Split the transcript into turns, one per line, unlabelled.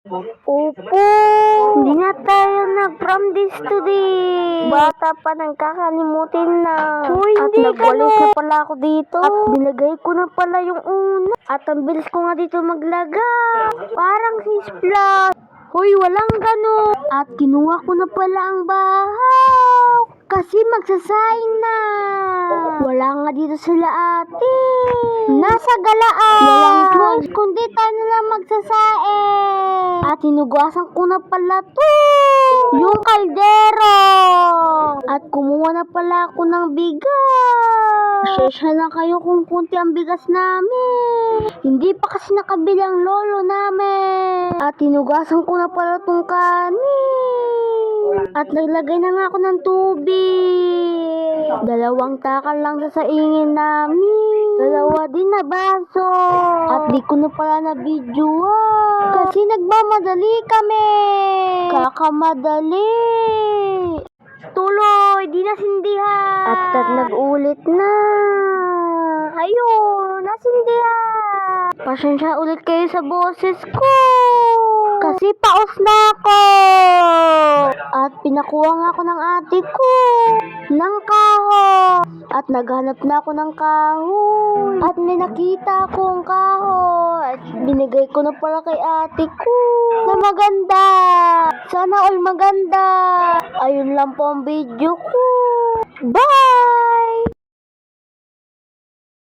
Opo, hindi na tayo nag-from this today. Bata pa nagkakalimutin na. Hoy, hindi at nagwalis na pala ako dito. At binagay ko na pala yung una. At ang bilis ko nga dito maglagay. Parang 6 plus. Hoy, walang ganun. At kinuha ko na pala ang bahaw. Kasi magsasaing na. Wala nga dito sila ate. Nasa galaan. Walang choice kundi tayo na lang magsasaing. At hinugasan ko na pala to. Yung kaldero. At kumuha na pala ako ng bigas. Pasensya na kayo kung kunti ang bigas namin. Hindi pa kasi nakabilang lolo namin. At hinugasan ko na pala tong kanin. At naglagay na nga ako ng tubig. 2 takal lang sa saingin namin. 2 din na baso. At di ko na pala na videoan. Kasi nagmamadali kami. Kakamadali. Tuloy, di nasindihan. At nag-ulit na. Ayun, nasindihan. Pasensya ulit kayo sa boses ko. Kasi paos na ako. At pinakuha nga ako ng ate ko ng kahoy. At naghanap na ako ng kahoy. At may nakita akong kahoy. At binigay ko na pala kay ate ko na maganda. Sana all maganda. Ayun lang po ang video ko. Bye!